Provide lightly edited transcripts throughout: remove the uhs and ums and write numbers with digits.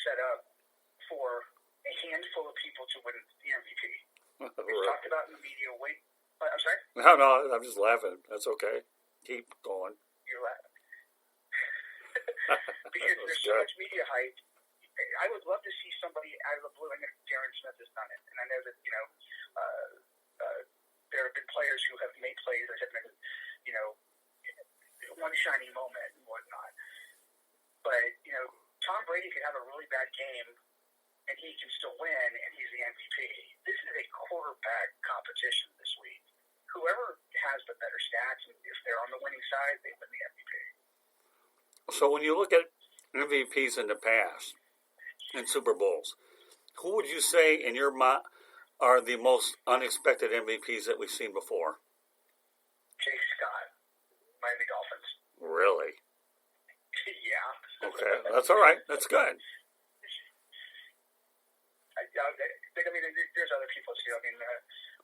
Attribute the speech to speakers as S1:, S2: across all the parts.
S1: set up for a handful of people to win the MVP. It's talked about in the media. I'm sorry?
S2: No, I'm just laughing. That's okay. Keep going.
S1: You're laughing. Because there's so much media hype. I would love to see somebody out of the blue. I know Darren Smith has done it. And I know that, there have been players who have made plays that have been, one shining moment and whatnot. But, Tom Brady could have a really bad game and he can still win and he's the MVP. This is a quarterback competition this week. Whoever has the better stats, and if they're on the winning side, they win the MVP.
S2: So when you look at MVPs in the past, in Super Bowls, who would you say in your mind are the most unexpected MVPs that we've seen before?
S1: Jake Scott, Miami Dolphins.
S2: Really?
S1: Yeah.
S2: Okay, that's all right. That's good.
S1: There's other people too.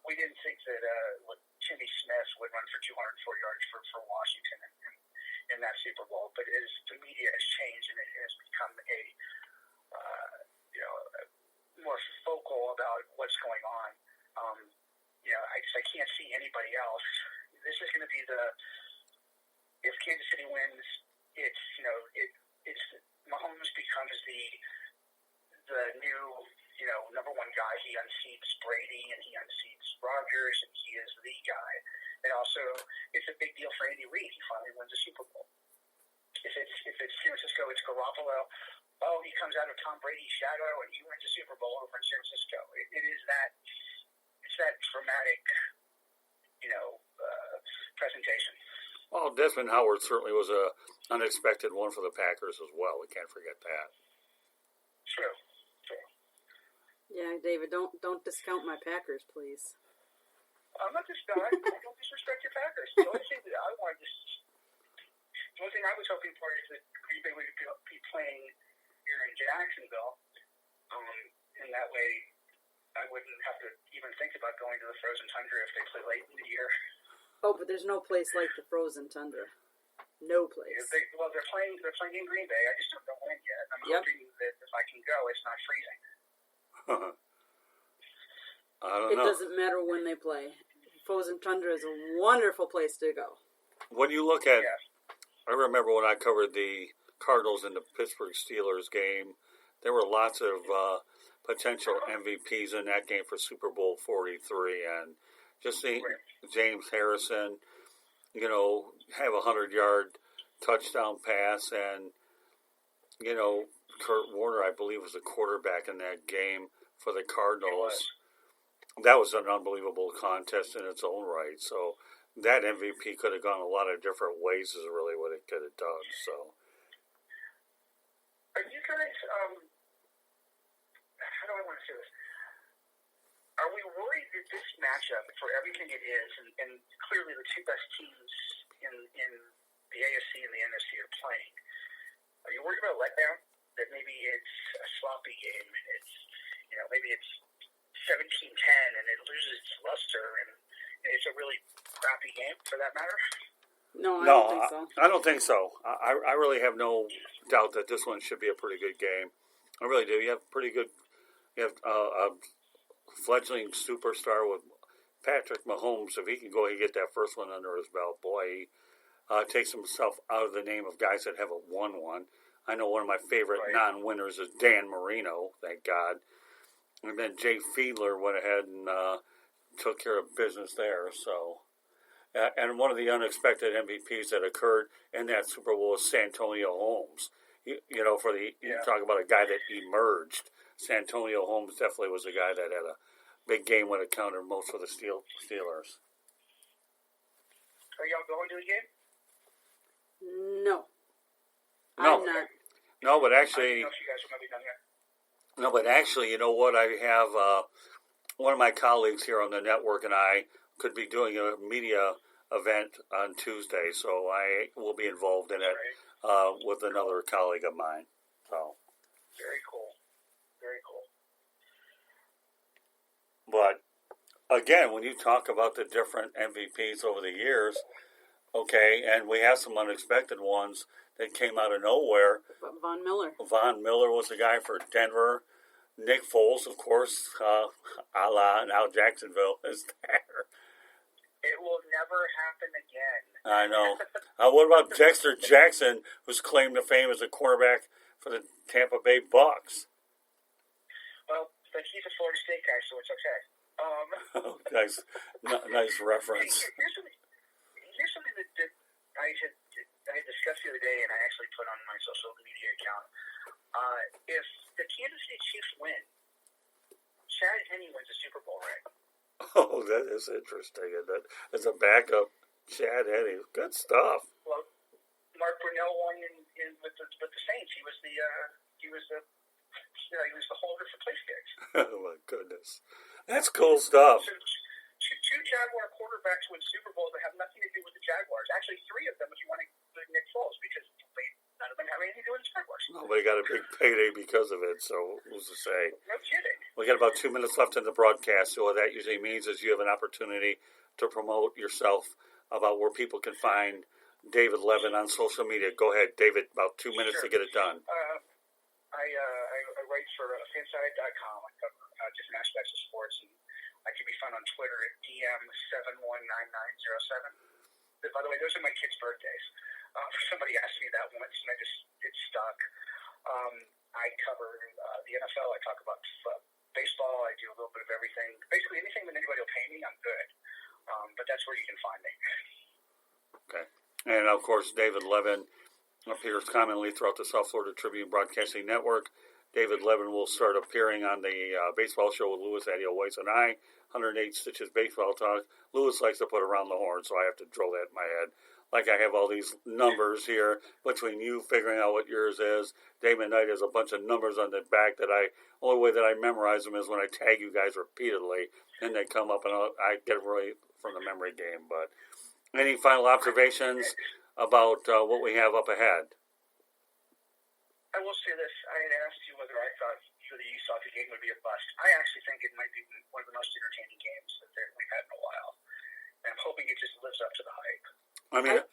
S1: We didn't think that Timmy Smith would run for 204 yards for Washington in that Super Bowl, but as the media has changed and it has become more vocal about what's going on, I can't see anybody else. This is going to be if Kansas City wins, it's Mahomes becomes the new number one guy. He unseats Brady and he unseats Rodgers, and he is the guy. And also, it's a big deal for Andy Reid. He finally wins a Super Bowl. If it's San Francisco, it's Garoppolo. Oh, he comes out of Tom Brady's shadow and he wins a Super Bowl over in San Francisco. It's that dramatic, presentation.
S2: Well, Desmond Howard certainly was a unexpected one for the Packers as well. We can't forget that.
S1: True.
S3: Yeah, David, don't discount my Packers, please.
S1: I'm not discounting. I don't disrespect your Packers. The only thing that I wanted to, the only thing I was hoping for is that Green Bay would be playing here in Jacksonville, and that way I wouldn't have to even think about going to the frozen tundra if they play late in the year.
S3: Oh, but there's no place like the frozen tundra. No place.
S1: They're playing in Green Bay. I just don't know when yet. I'm hoping that if I can go, it's not freezing.
S2: I don't know.
S3: It doesn't matter when they play. Frozen tundra is a wonderful place to go.
S2: When you look at, I remember when I covered the Cardinals and the Pittsburgh Steelers game, there were lots of potential MVPs in that game for Super Bowl 43, and just seeing James Harrison, have a 100-yard touchdown pass, and Kurt Warner, I believe, was a quarterback in that game for the Cardinals. That was an unbelievable contest in its own right. So that MVP could have gone a lot of different ways is really what it could have done. So,
S1: are you guys, how do I want to say this? Are we worried that this matchup, for everything it is, and clearly the two best teams in the AFC and the NFC are playing, are you worried about a letdown? That maybe it's a sloppy game. Maybe it's 17-10 and it loses its luster and it's a really crappy game for that matter?
S3: No, I don't think so.
S2: I don't think so. I really have no doubt that this one should be a pretty good game. I really do. You have a fledgling superstar with Patrick Mahomes. If he can go and get that first one under his belt, boy, he takes himself out of the name of guys that haven't won one. I know one of my favorite non-winners is Dan Marino, thank God. And then Jay Fiedler went ahead and took care of business there. So, and one of the unexpected MVPs that occurred in that Super Bowl was Santonio Holmes. You talk about a guy that emerged. Santonio Holmes definitely was a guy that had a big game when it counted most for the Steelers.
S1: Are y'all going to the game?
S3: No. I'm not.
S2: No, but
S1: I
S2: actually,
S1: don't know if you guys are going to be down here.
S2: No, but actually, you know what? I have one of my colleagues here on the network and I could be doing a media event on Tuesday, so I will be involved in it with another colleague of mine. So
S1: very cool. Very cool.
S2: But again, when you talk about the different MVPs over the years, Okay, and we have some unexpected ones that came out of nowhere.
S3: Von Miller.
S2: Von Miller was the guy for Denver. Nick Foles, of course, a la now Jacksonville is there.
S1: It will never happen again.
S2: I know. What about Dexter Jackson, who's claimed to fame as a quarterback for the Tampa Bay Bucks?
S1: Well, but he's a Florida State guy, so it's okay.
S2: Nice reference.
S1: Here's something that I had discussed the other day, and I actually put on my social media account. If the Kansas City Chiefs win, Chad Henne wins the Super Bowl ring.
S2: Oh, that is interesting. And that as a backup, Chad Henne, good stuff.
S1: Well, Mark Brunell won with the Saints. He was the holder for place gigs.
S2: Oh my goodness, that's cool stuff.
S1: So, two Jaguar quarterbacks win Super Bowls that have nothing to do with the Jaguars. Actually, three of them, if you want to include Nick Foles, because none of them have anything to do with the Jaguars.
S2: Nobody got a big payday because of it, so who's to say?
S1: No kidding.
S2: We got about 2 minutes left in the broadcast, so what that usually means is you have an opportunity to promote yourself about where people can find David Levin on social media. Go ahead, David, about 2 minutes to get it done.
S1: I write for fanside.com. I cover different aspects of sports, and I can be found on Twitter at DM719907. By the way, those are my kids' birthdays. Somebody asked me that once, and it stuck. I cover the NFL. I talk about baseball. I do a little bit of everything. Basically, anything that anybody will pay me, I'm good. But that's where you can find me. Okay.
S2: And, of course, David Levin appears commonly throughout the South Florida Tribune Broadcasting Network. David Levin will start appearing on the baseball show with Louis Adiois and I, 108 Stitches Baseball Talk. Louis likes to put around the horn, so I have to drill that in my head. Like I have all these numbers here between you figuring out what yours is. Damon Knight has a bunch of numbers on the back that only way that I memorize them is when I tag you guys repeatedly, and they come up, and I get it right from the memory game. But any final observations about what we have up ahead?
S1: I will say this. I had asked you whether I thought the East Soccer game would be a bust. I actually think it might be one of the most entertaining games that we've had in a while. And I'm hoping it just lives up to the hype.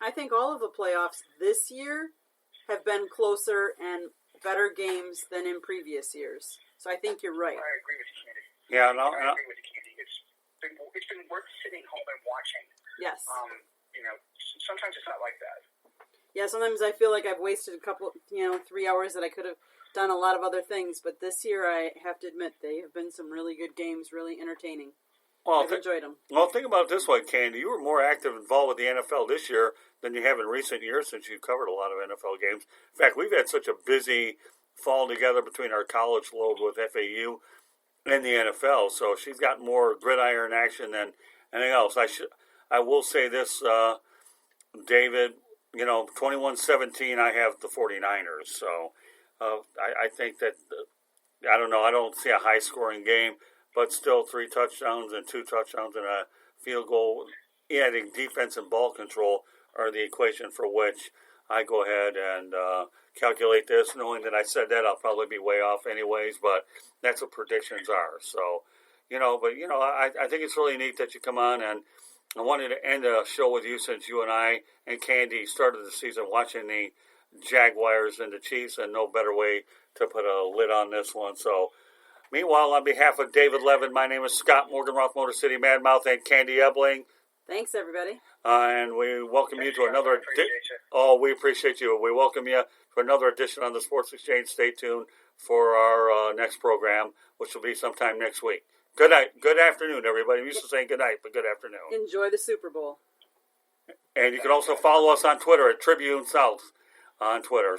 S3: I think all of the playoffs this year have been closer and better games than in previous years. So I think you're right.
S1: I agree with you, Candy.
S2: Yeah,
S1: I agree with you, Candy. It's been worth sitting home and watching.
S3: Yes.
S1: Sometimes it's not like that.
S3: Yeah, sometimes I feel like I've wasted 3 hours that I could have done a lot of other things. But this year, I have to admit, they have been some really good games, really entertaining. I've enjoyed them.
S2: Well, think about it this way, Candy. You were more active involved with the NFL this year than you have in recent years since you've covered a lot of NFL games. In fact, we've had such a busy fall together between our college load with FAU and the NFL. So she's got more gridiron action than anything else. I will say this, David, 21-17, I have the 49ers. So I think that, I don't know, I don't see a high-scoring game, but still 3 touchdowns and 2 touchdowns and a field goal. Adding defense and ball control are the equation for which I go ahead and calculate this, knowing that I said that I'll probably be way off anyways, but that's what predictions are. So, I think it's really neat that you come on, and I wanted to end a show with you since you and I and Candy started the season watching the Jaguars and the Chiefs, and no better way to put a lid on this one. So, meanwhile, on behalf of David Levin, my name is Scott Morganroth, Motor City Madmouth, and Candy Ebling.
S3: Thanks, everybody.
S2: And we welcome you to another. We appreciate you. We welcome you to another edition on the Sports Exchange. Stay tuned for our next program, which will be sometime next week. Good night. Good afternoon, everybody. I'm used to saying good night, but good afternoon.
S3: Enjoy the Super Bowl.
S2: And you can also follow us on Twitter at Tribune South on Twitter.